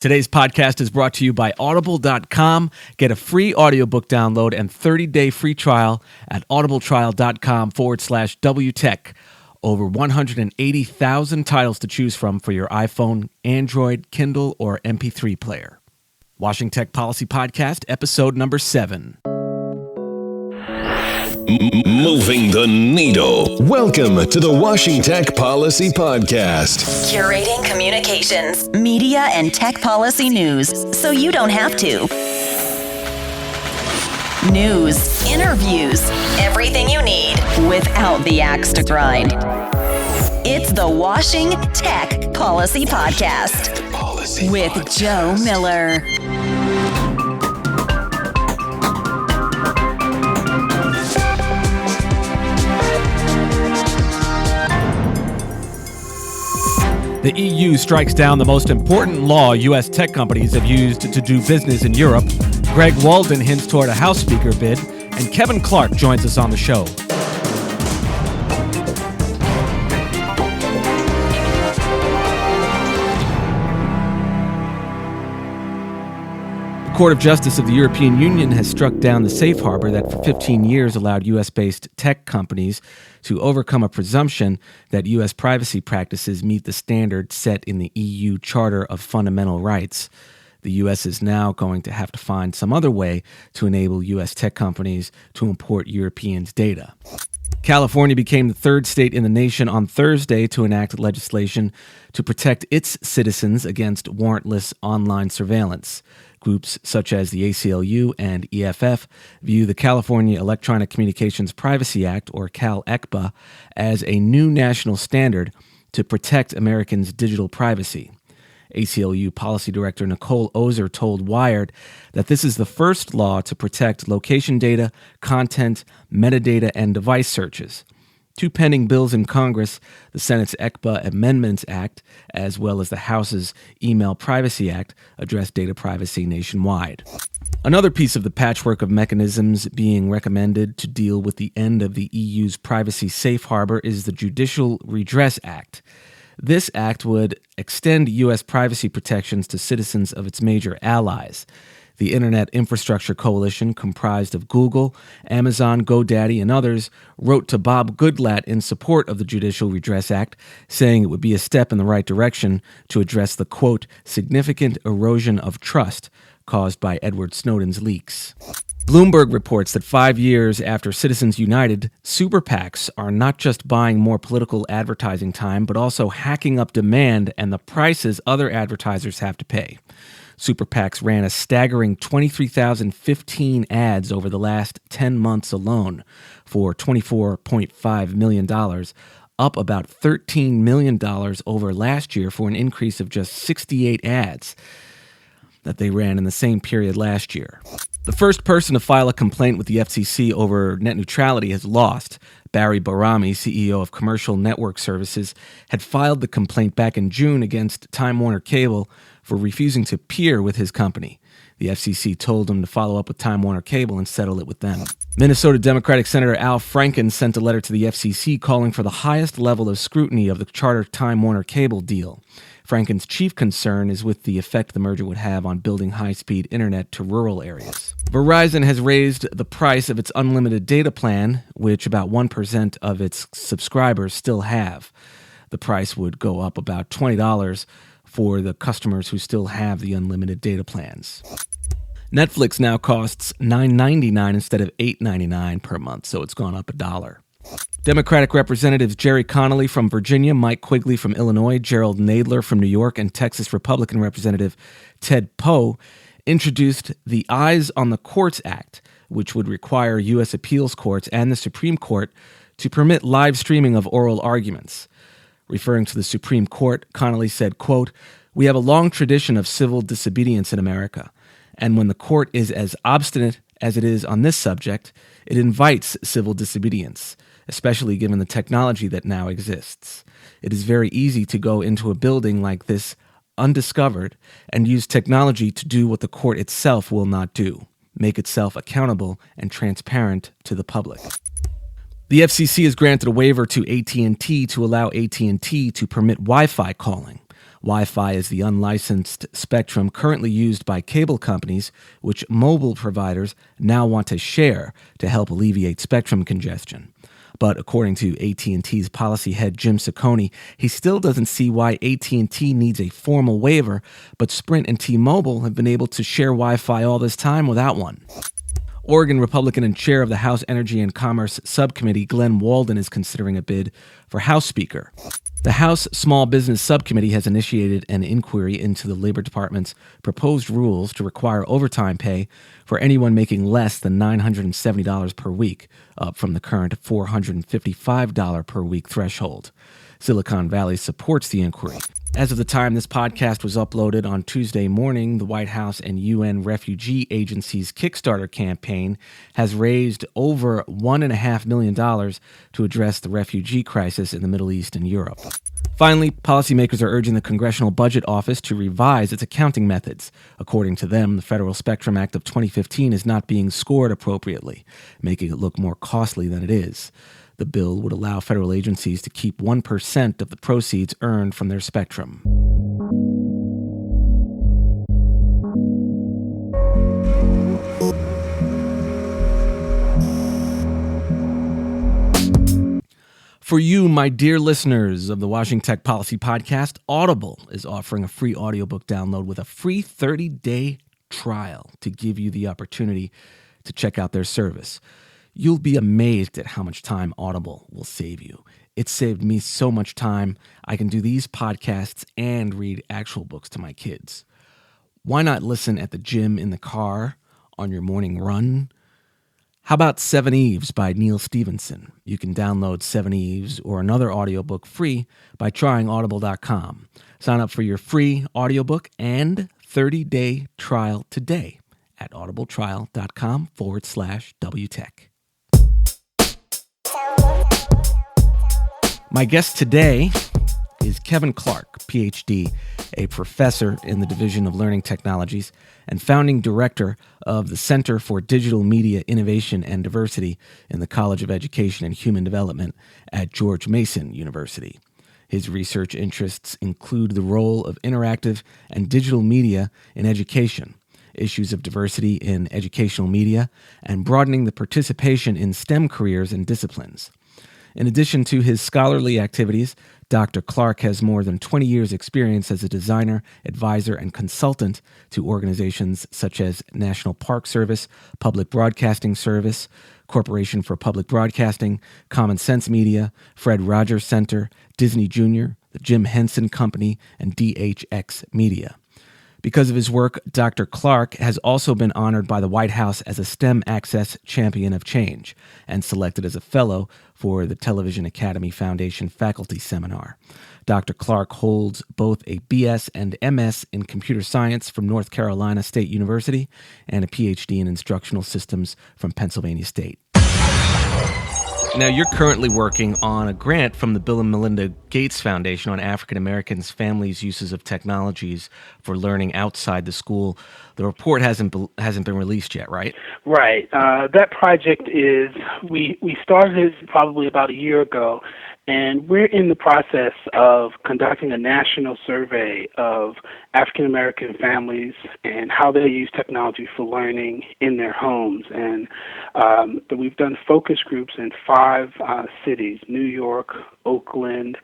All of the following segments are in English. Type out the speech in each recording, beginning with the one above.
Today's podcast is brought to you by Audible.com. Get a free audiobook download and 30-day free trial at audibletrial.com/WTech. Over 180,000 titles to choose from for your iPhone, Android, Kindle, or MP3 player. Washington Tech Policy Podcast, episode number 7. Moving the needle. Welcome to the Washington Tech Policy Podcast. Curating communications, media, and tech policy news so you don't have to. News, interviews, everything you need without the axe to grind. It's the Washington Tech Policy Podcast with Joe Miller. The EU strikes down the most important law U.S. tech companies have used to do business in Europe. Greg Walden hints toward a House Speaker bid, and Kevin Clark joins us on the show. The Court of Justice of the European Union has struck down the safe harbor that for 15 years allowed U.S.-based tech companies to overcome a presumption that U.S. privacy practices meet the standards set in the EU Charter of Fundamental Rights. The U.S. is now going to have to find some other way to enable U.S. tech companies to import Europeans' data. California became the third state in the nation on Thursday to enact legislation to protect its citizens against warrantless online surveillance. Groups such as the ACLU and EFF view the California Electronic Communications Privacy Act, or CAL-ECPA, as a new national standard to protect Americans' digital privacy. ACLU Policy Director Nicole Ozer told Wired that this is the first law to protect location data, content, metadata, and device searches. Two pending bills in Congress, the Senate's ECPA Amendments Act, as well as the House's Email Privacy Act, address data privacy nationwide. Another piece of the patchwork of mechanisms being recommended to deal with the end of the EU's privacy safe harbor is the Judicial Redress Act. This act would extend U.S. privacy protections to citizens of its major allies. The Internet Infrastructure Coalition, comprised of Google, Amazon, GoDaddy, and others, wrote to Bob Goodlatte in support of the Judicial Redress Act, saying it would be a step in the right direction to address the, quote, significant erosion of trust caused by Edward Snowden's leaks. Bloomberg reports that 5 years after Citizens United, super PACs are not just buying more political advertising time, but also hacking up demand and the prices other advertisers have to pay. Super PACs ran a staggering 23,015 ads over the last 10 months alone for $24.5 million, up about $13 million over last year for an increase of just 68 ads that they ran in the same period last year. The first person to file a complaint with the FCC over net neutrality has lost. Barry Barami, CEO of Commercial Network Services, had filed the complaint back in June against Time Warner Cable for refusing to peer with his company. The FCC told him to follow up with Time Warner Cable and settle it with them. Minnesota Democratic Senator Al Franken sent a letter to the FCC calling for the highest level of scrutiny of the Charter-Time Warner Cable deal. Franken's chief concern is with the effect the merger would have on building high-speed internet to rural areas. Verizon has raised the price of its unlimited data plan, which about 1% of its subscribers still have. The price would go up about $20 for the customers who still have the unlimited data plans. Netflix now costs $9.99 instead of $8.99 per month, so it's gone up $1. Democratic Representatives Jerry Connolly from Virginia, Mike Quigley from Illinois, Gerald Nadler from New York, and Texas Republican Representative Ted Poe introduced the Eyes on the Courts Act, which would require U.S. appeals courts and the Supreme Court to permit live streaming of oral arguments. Referring to the Supreme Court, Connolly said, quote, "We have a long tradition of civil disobedience in America, and when the court is as obstinate as it is on this subject, it invites civil disobedience, especially given the technology that now exists. It is very easy to go into a building like this undiscovered and use technology to do what the court itself will not do, make itself accountable and transparent to the public." The FCC has granted a waiver to AT&T to allow AT&T to permit Wi-Fi calling. Wi-Fi is the unlicensed spectrum currently used by cable companies, which mobile providers now want to share to help alleviate spectrum congestion. But according to AT&T's policy head Jim Ciccone, he still doesn't see why AT&T needs a formal waiver, but Sprint and T-Mobile have been able to share Wi-Fi all this time without one. Oregon Republican and chair of the House Energy and Commerce Subcommittee, Glenn Walden, is considering a bid for House Speaker. The House Small Business Subcommittee has initiated an inquiry into the Labor Department's proposed rules to require overtime pay for anyone making less than $970 per week, up from the current $455 per week threshold. Silicon Valley supports the inquiry. As of the time this podcast was uploaded on Tuesday morning, the White House and UN Refugee Agency's Kickstarter campaign has raised over $1.5 million to address the refugee crisis in the Middle East and Europe. Finally, policymakers are urging the Congressional Budget Office to revise its accounting methods. According to them, the Federal Spectrum Act of 2015 is not being scored appropriately, making it look more costly than it is. The bill would allow federal agencies to keep 1% of the proceeds earned from their spectrum. For you, my dear listeners of the Washington Tech Policy Podcast, Audible is offering a free audiobook download with a free 30-day trial to give you the opportunity to check out their service. You'll be amazed at how much time Audible will save you. It saved me so much time. I can do these podcasts and read actual books to my kids. Why not listen at the gym, in the car, on your morning run? How about Seven Eves by Neil Stevenson? You can download Seven Eves or another audiobook free by trying audible.com. Sign up for your free audiobook and 30-day trial today at audibletrial.com/WTech. My guest today is Kevin Clark, Ph.D., a professor in the Division of Learning Technologies and founding director of the Center for Digital Media Innovation and Diversity in the College of Education and Human Development at George Mason University. His research interests include the role of interactive and digital media in education, issues of diversity in educational media, and broadening the participation in STEM careers and disciplines. In addition to his scholarly activities, Dr. Clark has more than 20 years' experience as a designer, advisor, and consultant to organizations such as National Park Service, Public Broadcasting Service, Corporation for Public Broadcasting, Common Sense Media, Fred Rogers Center, Disney Junior, the Jim Henson Company, and DHX Media. Because of his work, Dr. Clark has also been honored by the White House as a STEM Access Champion of Change and selected as a fellow for the Television Academy Foundation Faculty Seminar. Dr. Clark holds both a BS and MS in Computer Science from North Carolina State University and a Ph.D. in Instructional Systems from Pennsylvania State. Now, you're currently working on a grant from the Bill and Melinda Gates Foundation on African Americans' families' uses of technologies for learning outside the school. The report hasn't been released yet, right? Right. That project is, we started it probably about a year ago, and we're in the process of conducting a national survey of African American families and how they use technology for learning in their homes. And we've done focus groups in 5 cities: New York, Oakland,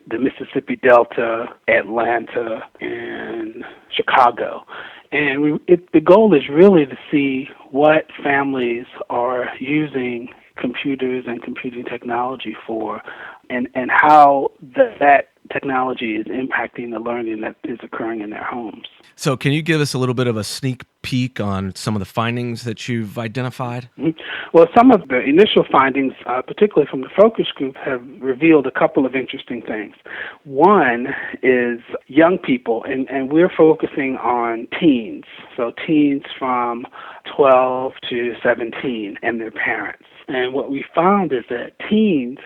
the Mississippi Delta, Atlanta, and Chicago. And the goal is really to see what families are using computers and computing technology for, and how that technology is impacting the learning that is occurring in their homes. So can you give us a little bit of a sneak peek on some of the findings that you've identified? Mm-hmm. Well, some of the initial findings, particularly from the focus group, have revealed a couple of interesting things. One is young people, and we're focusing on teens, so teens from 12 to 17 and their parents. And what we found is that teens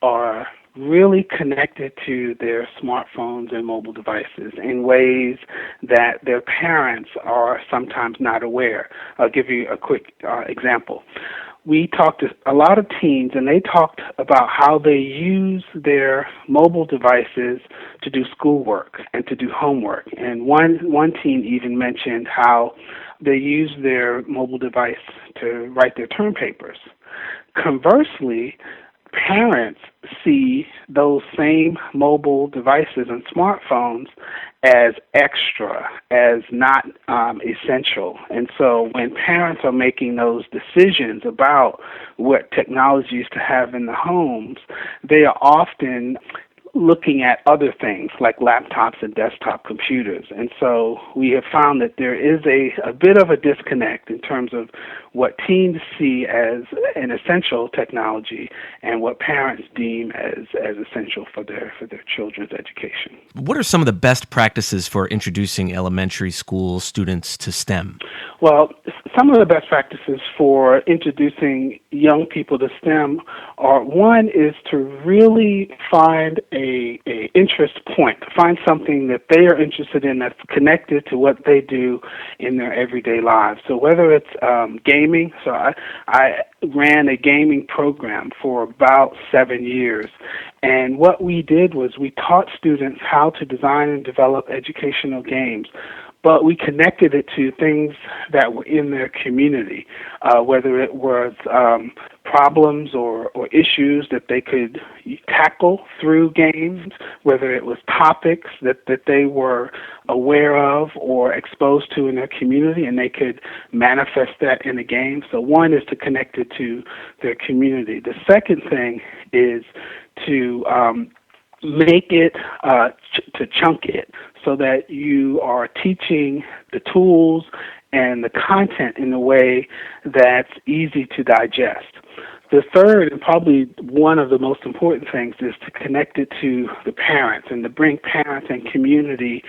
are really connected to their smartphones and mobile devices in ways that their parents are sometimes not aware. I'll give you a quick example. we talked to a lot of teens, and they talked about how they use their mobile devices to do schoolwork and to do homework. And one teen even mentioned how they use their mobile device to write their term papers. Conversely, parents see those same mobile devices and smartphones as extra, as not essential. And so when parents are making those decisions about what technologies to have in the homes, they are often looking at other things like laptops and desktop computers. And so we have found that there is a bit of a disconnect in terms of what teens see as an essential technology and what parents deem as essential for their children's education. What are some of the best practices for introducing elementary school students to STEM? Well, some of the best practices for introducing young people to STEM are, one is to really find a interest point, to find something that they are interested in that's connected to what they do in their everyday lives. So whether it's gaming, so I ran a gaming program for about 7 years, and what we did was we taught students how to design and develop educational games, but we connected it to things that were in their community, whether it was problems or issues that they could tackle through games, whether it was topics that they were aware of or exposed to in their community, and they could manifest that in a game. So one is to connect it to their community. The second thing is to make it, to chunk it, so that you are teaching the tools and the content in a way that's easy to digest. The third, and probably one of the most important things, is to connect it to the parents and to bring parents and community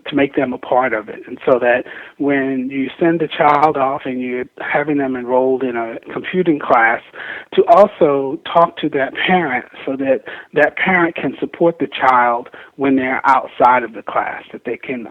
to make them a part of it. And so that when you send a child off and you're having them enrolled in a computing class, to also talk to that parent so that that parent can support the child when they're outside of the class, that they can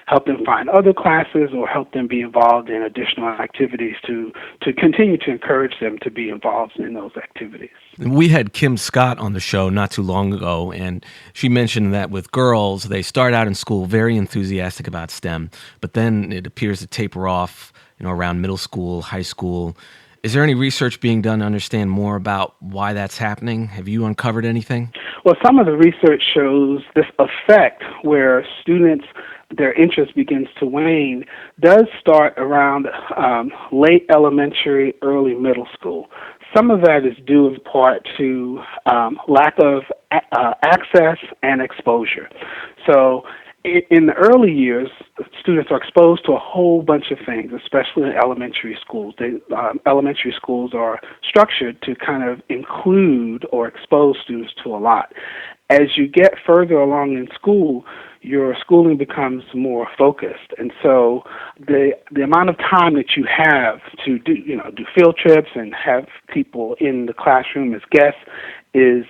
help them find other classes or help them be involved in additional activities to continue to encourage them to be involved in those activities. We had Kim Scott on the show not too long ago, and she mentioned that with girls, they start out in school very enthusiastic about STEM, but then it appears to taper off, around middle school, high school. Is there any research being done to understand more about why that's happening? Have you uncovered anything? Well, some of the research shows this effect where students, their interest begins to wane, does start around late elementary, early middle school. Some of that is due in part to lack of access and exposure. So in the early years, students are exposed to a whole bunch of things, especially in elementary schools. Elementary schools are structured to kind of include or expose students to a lot. As you get further along in school, your schooling becomes more focused, and so the amount of time that you have to do field trips and have people in the classroom as guests is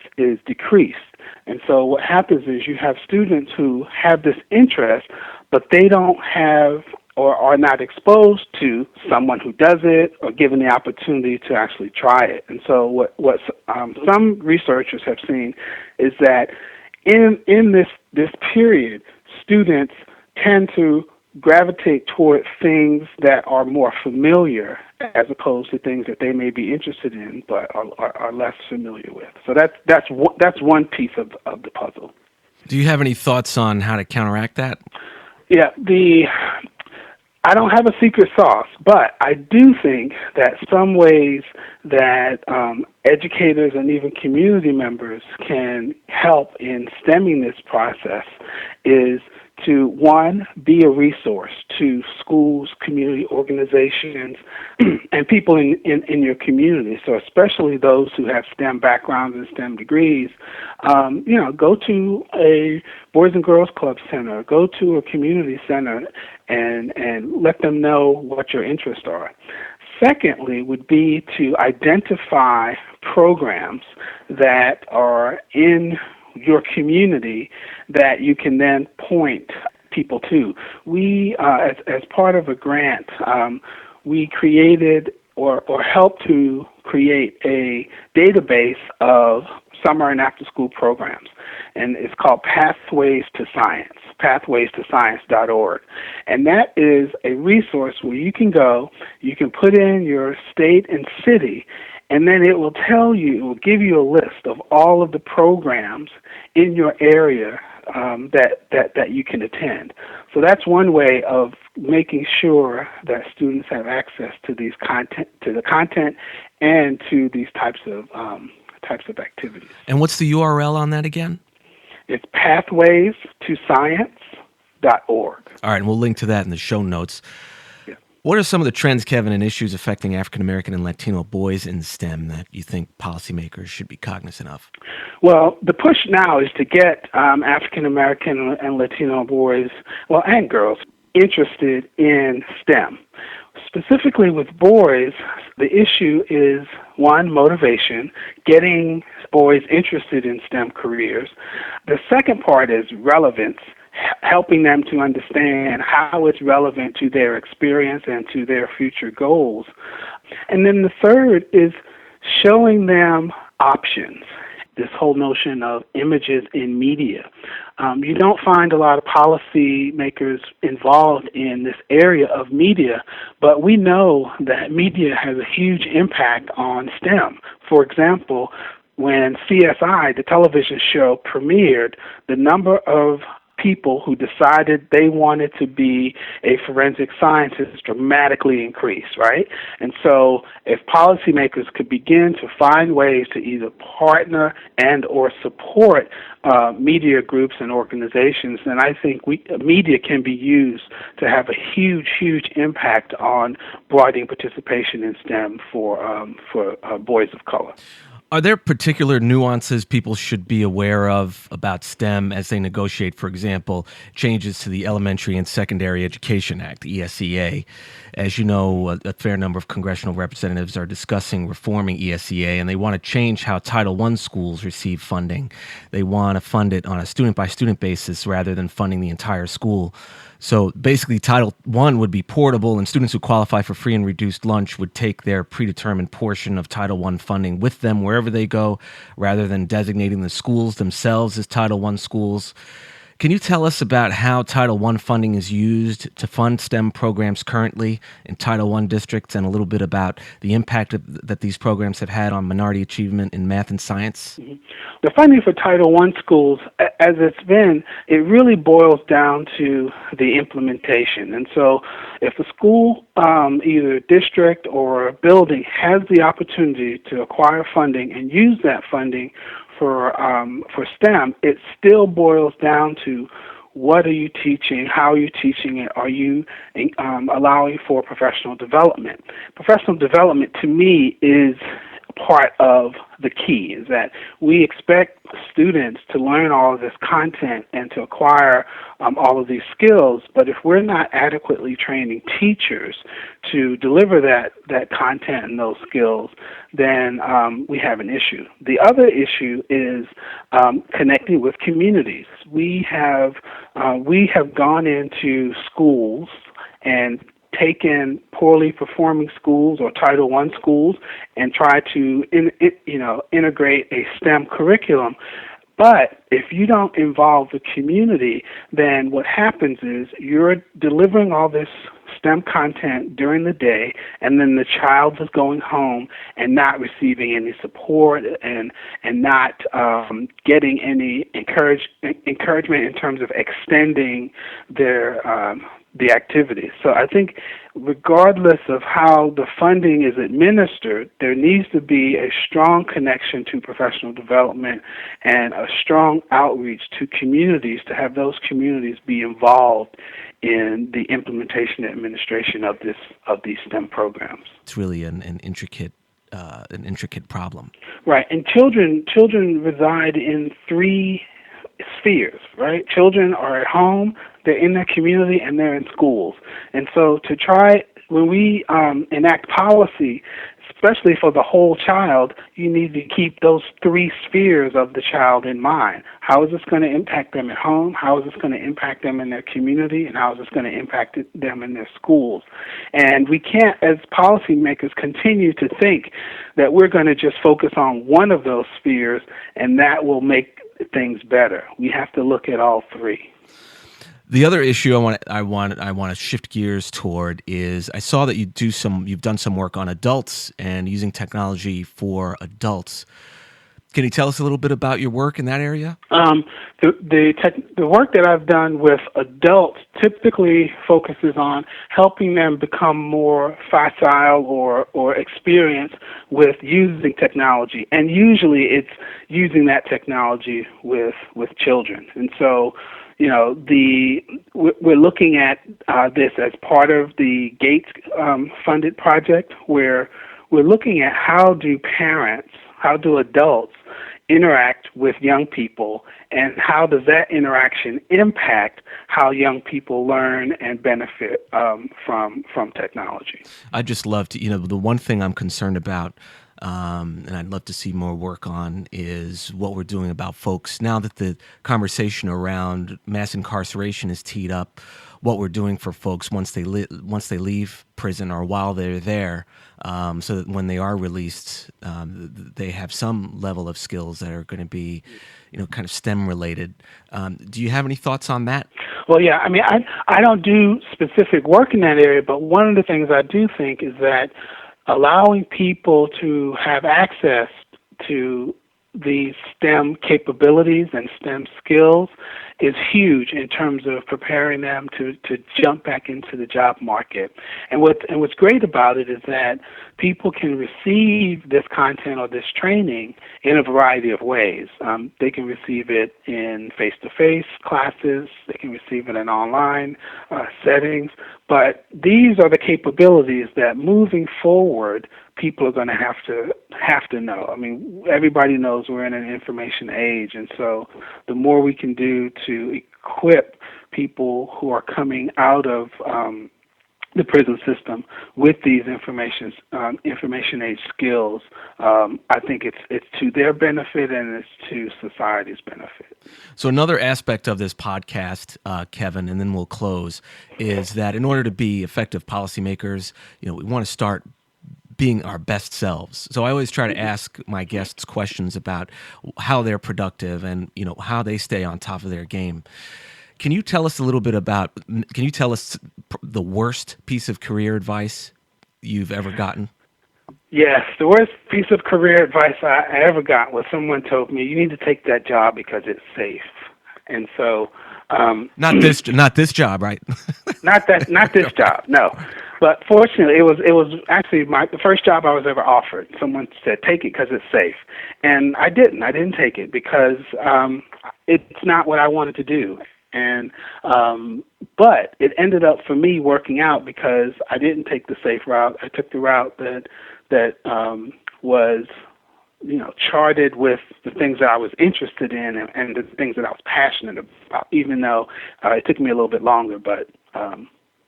decreased. And so what happens is you have students who have this interest, but they don't have or are not exposed to someone who does it or given the opportunity to actually try it. And so what some researchers have seen is that in this period, students tend to gravitate toward things that are more familiar as opposed to things that they may be interested in but are less familiar with. So that's one piece of the puzzle. Do you have any thoughts on how to counteract that? Yeah, I don't have a secret sauce, but I do think that some ways that educators and even community members can help in stemming this process is to, one, be a resource to schools, community organizations, and people in your community. So especially those who have STEM backgrounds and STEM degrees, go to a Boys and Girls Club center, go to a community center, and let them know what your interests are. Secondly would be to identify programs that are in your community that you can then point people to. We, as part of a grant, we created or help to create a database of summer and after-school programs, and it's called Pathways to Science, pathwaystoscience.org. And that is a resource where you can go, you can put in your state and city, and then it will tell you, it will give you a list of all of the programs in your area that you can attend. So that's one way of making sure that students have access to the content and to these types of activities. And what's the URL on that again? It's pathwaystoscience.org. All right, and we'll link to that in the show notes. Yeah. What are some of the trends, Kevin, and issues affecting African American and Latino boys in STEM that you think policymakers should be cognizant of? Well, the push now is to get African American and Latino boys, and girls, interested in STEM. Specifically with boys, the issue is, one, motivation, getting boys interested in STEM careers. The second part is relevance, helping them to understand how it's relevant to their experience and to their future goals. And then the third is showing them options. This whole notion of images in media. You don't find a lot of policy makers involved in this area of media, but we know that media has a huge impact on STEM. For example, when CSI, the television show, premiered, the number of people who decided they wanted to be a forensic scientist dramatically increased, right? And so if policymakers could begin to find ways to either partner and or support media groups and organizations, then I think media can be used to have a huge, huge impact on broadening participation in STEM for boys of color. Are there particular nuances people should be aware of about STEM as they negotiate, for example, changes to the Elementary and Secondary Education Act, ESEA? As you know, a fair number of congressional representatives are discussing reforming ESEA, and they want to change how Title I schools receive funding. They want to fund it on a student-by-student basis rather than funding the entire school. So basically, Title I would be portable, and students who qualify for free and reduced lunch would take their predetermined portion of Title I funding with them wherever they go, rather than designating the schools themselves as Title I schools. Can you tell us about how Title I funding is used to fund STEM programs currently in Title I districts, and a little bit about the impact that these programs have had on minority achievement in math and science? Mm-hmm. The funding for Title I schools, as it's been, it really boils down to the implementation. And so if a school, either district or building, has the opportunity to acquire funding and use that funding for STEM, it still boils down to what are you teaching, how are you teaching it, are you allowing for professional development. Professional development, to me, is part of the key, is that we expect students to learn all of this content and to acquire all of these skills, but if we're not adequately training teachers to deliver that content and those skills, then we have an issue. The other issue is connecting with communities. We have gone into schools and taken poorly performing schools or Title I schools and try to integrate a STEM curriculum. But if you don't involve the community, then what happens is you're delivering all this STEM content during the day, and then the child is going home and not receiving any support and not getting any encouragement in terms of extending their the activities. So I think regardless of how the funding is administered, there needs to be a strong connection to professional development and a strong outreach to communities to have those communities be involved in the implementation and administration of these STEM programs. It's really an intricate problem. Right, and children reside in three spheres, right? Children are at home, they're in their community, and they're in schools. And so when we enact policy, especially for the whole child, you need to keep those three spheres of the child in mind. How is this going to impact them at home? How is this going to impact them in their community? And how is this going to impact them in their schools? And we can't, as policymakers, continue to think that we're going to just focus on one of those spheres and that will make things better. We have to look at all three. The other issue I want to shift gears toward is I saw that you've done some work on adults and using technology for adults. Can you tell us a little bit about your work in that area? The work that I've done with adults typically focuses on helping them become more facile or experienced with using technology, and usually it's using that technology with children. And so, we're looking at this as part of the Gates funded project, where we're looking at how do adults interact with young people, and how does that interaction impact how young people learn and benefit from technology. I'd just love to, the one thing I'm concerned about, and I'd love to see more work on, is what we're doing about folks. Now that the conversation around mass incarceration is teed up, what we're doing for folks once they leave prison or while they're there, so that when they are released, they have some level of skills that are going to be, kind of STEM related. Do you have any thoughts on that? Well, yeah. I mean, I don't do specific work in that area, but one of the things I do think is that allowing people to have access to these STEM capabilities and STEM skills is huge in terms of preparing them to jump back into the job market. And what's great about it is that people can receive this content or this training in a variety of ways. They can receive it in face-to-face classes. They can receive it in online settings. But these are the capabilities that moving forward people are going to have to know. I mean, everybody knows we're in an information age, and so the more we can do to equip people who are coming out of the prison system with these information age skills, I think it's to their benefit and it's to society's benefit. So another aspect of this podcast, Kevin, and then we'll close, is that in order to be effective policymakers, we want to start being our best selves. So I always try to ask my guests questions about how they're productive and, how they stay on top of their game. Can you tell us the worst piece of career advice you've ever gotten? Yes, the worst piece of career advice I ever got was someone told me, you need to take that job because it's safe. And so not this job, right? not this job, no. But fortunately, it was actually the first job I was ever offered. Someone said, take it because it's safe. And I didn't. I didn't take it because it's not what I wanted to do. And but it ended up for me working out because I didn't take the safe route. I took the route that was charted with the things that I was interested in and the things that I was passionate about, even though it took me a little bit longer. But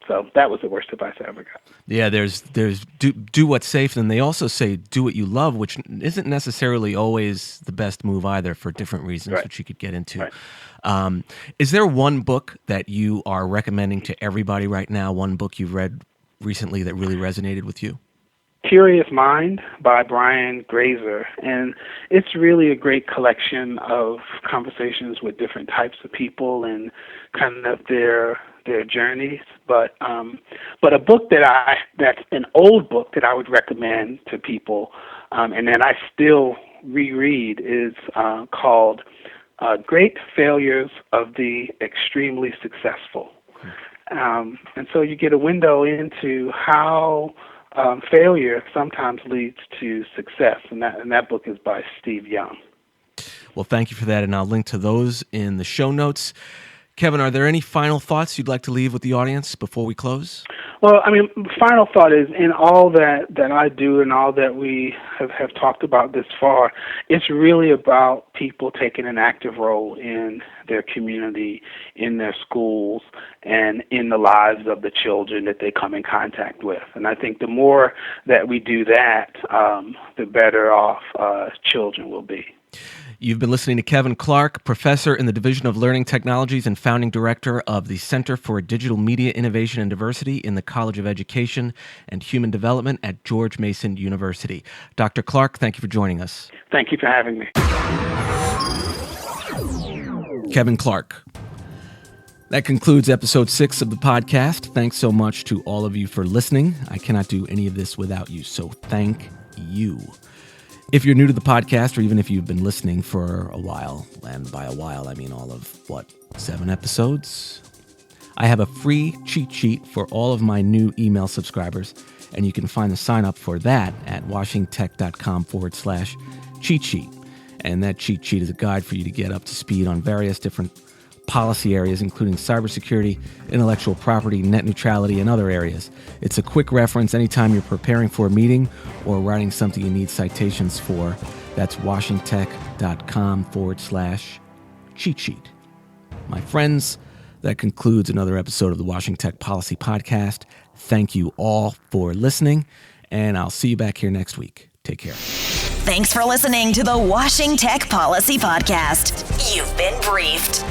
so that was the worst advice I ever got. Yeah, there's do what's safe, and they also say do what you love, which isn't necessarily always the best move either for different reasons, right, which you could get into. Right. Is there one book that you are recommending to everybody right now, one book you've read recently that really resonated with you? Curious Mind by Brian Grazer, and it's really a great collection of conversations with different types of people and kind of their journeys. But a book that's an old book that I would recommend to people, and that I still reread is called Great Failures of the Extremely Successful. And so you get a window into how failure sometimes leads to success, and that book is by Steve Young. Well, thank you for that, and I'll link to those in the show notes. Kevin, are there any final thoughts you'd like to leave with the audience before we close? Well, I mean, final thought is, in all that I do and all that we have talked about this far, it's really about people taking an active role in their community, in their schools, and in the lives of the children that they come in contact with. And I think the more that we do that, the better off children will be. You've been listening to Kevin Clark, professor in the Division of Learning Technologies and founding director of the Center for Digital Media Innovation and Diversity in the College of Education and Human Development at George Mason University. Dr. Clark, thank you for joining us. Thank you for having me. Kevin Clark. That concludes episode 6 of the podcast. Thanks so much to all of you for listening. I cannot do any of this without you, so thank you. If you're new to the podcast, or even if you've been listening for a while, and by a while I mean all of, 7 episodes? I have a free cheat sheet for all of my new email subscribers, and you can find the sign up for that at washingtech.com/cheat sheet. And that cheat sheet is a guide for you to get up to speed on various different policy areas, including cybersecurity, intellectual property, net neutrality, and other areas. It's a quick reference anytime you're preparing for a meeting or writing something you need citations for. That's washingtech.com/cheat sheet. My friends, that concludes another episode of the Washington Tech Policy Podcast. Thank you all for listening, and I'll see you back here next week. Take care. Thanks for listening to the Washington Tech Policy Podcast. You've been briefed.